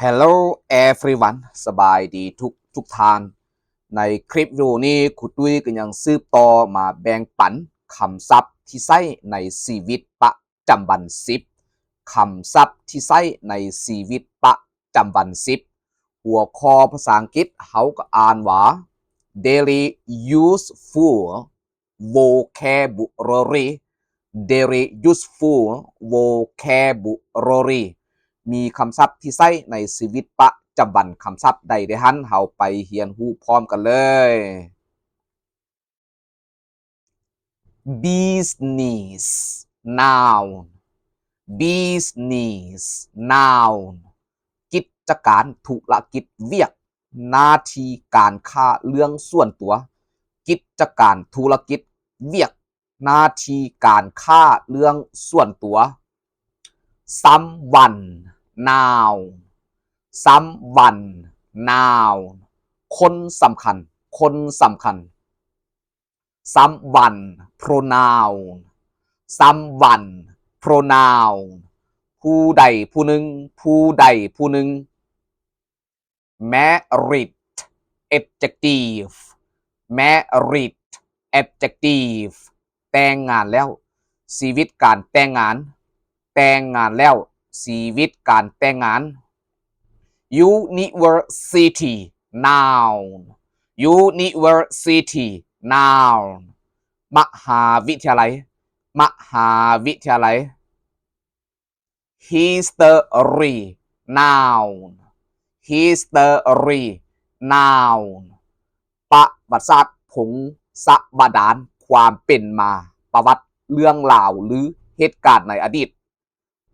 Hello everyone สบายดีทุกท่านในคลิปวิดีโอนี้ครูตุ้ยก็ยังสืบต่อมาแบ่งปันคำศัพท์ที่ใช้ในชีวิตประจำวัน10คำศัพท์ที่ใช้ในชีวิตประจำวัน10หัวข้อภาษาอังกฤษเขาก็อ่านว่า daily useful vocabulary daily useful vocabularyมีคำศัพท์ที่ใช้ในชีวิตประจำวันคำศัพท์ใดได้หันเฮาไปเรียนรู้พร้อมกันเลย business noun business noun กิจการธุรกิจเวียกหน้าที่การค้าเรื่องส่วนตัวกิจการธุรกิจเวียกหน้าที่การค้าเรื่องส่วนตัว someone noun someone noun คนสำคัญคนสำคัญ someone pronoun someone pronoun ผู้ใดผู้หนึ่งผู้ใดผู้หนึ่ง married adjective married adjective แต่งงานแล้วชีวิตการแต่งงานแต่งงานแล้วชีวิตการแต่งงาน university noun university noun มหาวิทยาลัยมหาวิทยาลัย history noun history noun ประวัติศาสตร์ผงสะบาดาลความเป็นมาประวัติเรื่องราวหรือเหตุการณ์ในอดีต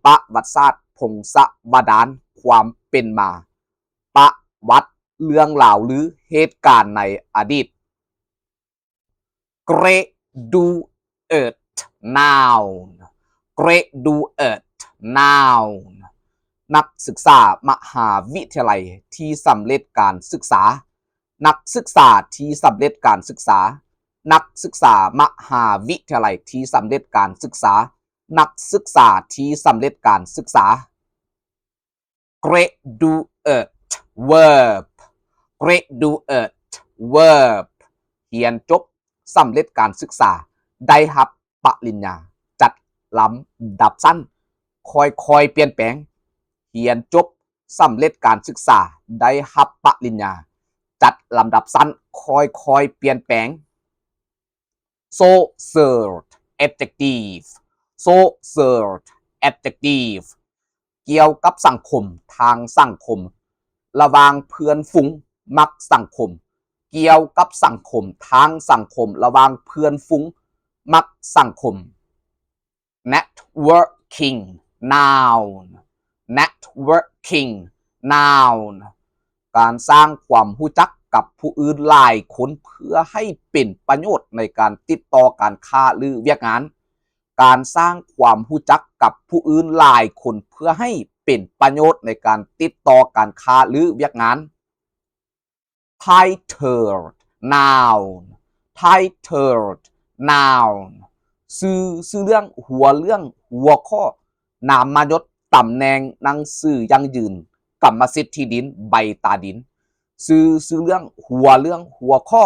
ประวัติศาสตร์ผงสะบาดาลความเป็นมาประวัติเรื่องราวหรือเหตุการณ์ในอดีต graduate noun graduate noun นักศึกษามหาวิทยาลัยที่สำเร็จการศึกษานักศึกษาที่สำเร็จการศึกษานักศึกษามหาวิทยาลัยที่สำเร็จการศึกษานักศึกษาที่สำเร็จการศึกษา graduate verb graduate verb เรียนจบสำเร็จการศึกษาได้รับปริญญาจัดลำดับสั้นค่อยๆเปลี่ยนแปลงเรียนจบสำเร็จการศึกษาได้รับปริญญาจัดลำดับสั้นค่อยๆเปลี่ยนแปลง social adjective social adjective เกี่ยวกับสังคมทางสังคมระหว่างเพื่อนฝูงมักสังคมเกี่ยวกับสังคมทางสังคมระหว่างเพื่อนฝูงมักสังคม networking noun networking noun การสร้างความรู้จักกับผู้อื่นหลายคนเพื่อให้เป็นประโยชน์ในการติดต่อการค้าหรือเวียกงานการสร้างความรู้จักกับผู้อื่นหลายคนเพื่อให้เป็นประโยชน์ในการติดต่อการค้าหรือเวียกงาน title noun title noun ชื่อเรื่องหัวเรื่องหัวข้อนามยศตำแหน่งหนังสือยั่งยืนกรรมสิทธิ์ที่ดินใบตาดินชื่อเรื่องหัวข้อ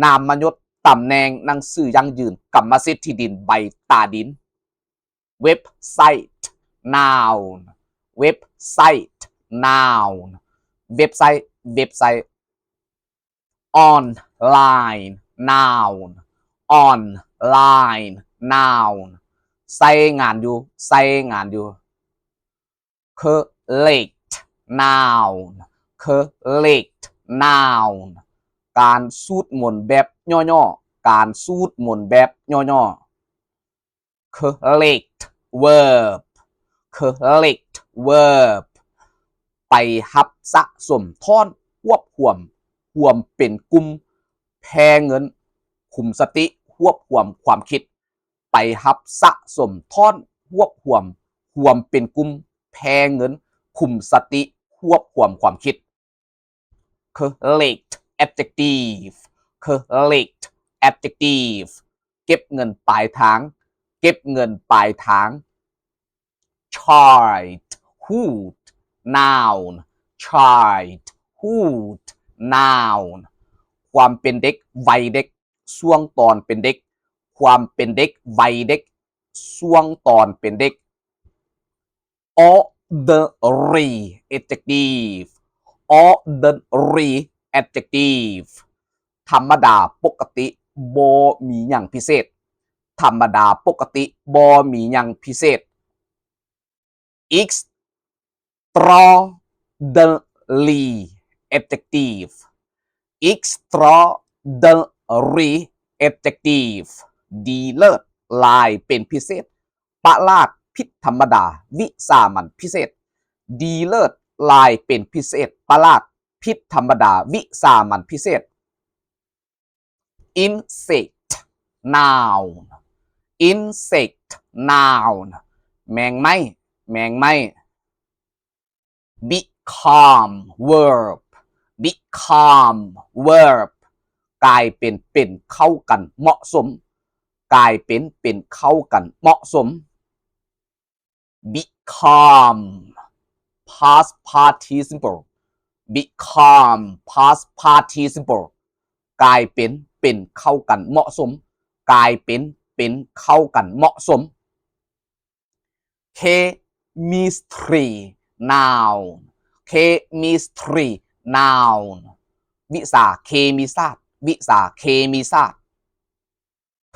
นามยศตำแหน่งหนังสือยั่งยืนกรรมสิทธิ์ที่ดินใบตาดิน website noun website noun เว็บไซต์ online noun online noun ใช้งานอยู่ collect noun collect noun การสูตรมนต์แบบย่อๆการสูตรมนต์แบบย่อๆ collect verb ไปหับสะสมทอนควบควมเป็นกลุ่มแพร่เงินคุมสติควบควมความคิดไปหับสะสมทอนควบควมเป็นกลุ่มแพร่เงินคุมสติควบควมความคิด collect adjective collect adjective เก็บเงินปลายทางเก็บเงินปลายทาง childhood noun childhood noun ความเป็นเด็กวัยเด็กช่วงตอนเป็นเด็กความเป็นเด็กวัยเด็กช่วงตอนเป็นเด็ก ordinary adjective ordinary adjective ธรรมดาปกติบ่มีหยังพิเศษธรรมดาปกติบ่มีหยังพิเศษ extraordinary adjective extraordinary adjective ดีเลิศหลายเป็นพิเศษประหลาดผิดธรรมดาวิสามัญพิเศษดีเลิศหลายเป็นพิเศษประหลาดผิดธรรมดาวิสามัญพิเศษ insect noun insect noun แมงไม้แมงไม้ become verb become verb กลายเป็นเข้ากันเหมาะสมกลายเป็นเข้ากันเหมาะสม become past participle become past participle กลายเป็นเข้ากันเหมาะสมกลายเป็นเข้ากันเหมาะสม chemistry noun chemistry noun วิชาเคมีศาสตร์วิชาเคมีศาสตร์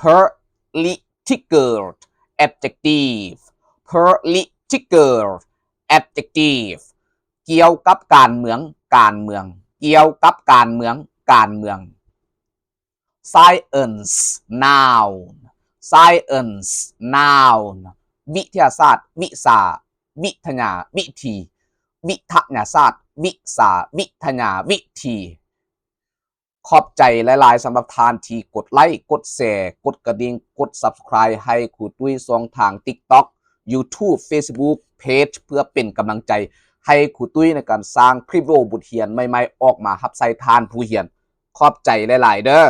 political adjective political adjective เกี่ยวกับการเมืองเกี่ยวกับการเมืองscience noun science noun วิทยาศาสตร์วิชาวิทยาวิธีวิทยาศาสตร์วิชาวิทยาวิธีขอบใจหลายๆสำหรับทานที่กดไลค์กดแชร์กดกระดิ่งกด Subscribe ให้ครูตุ้ยช่องทาง TikTok YouTube Facebook Page เพื่อเป็นกำลังใจให้ครูตุ้ยในการสร้างคลิปวิดีโอบทเรียนใหม่ๆออกมารับใช้ทานผู้เรียนขอบใจหลายๆเด้อ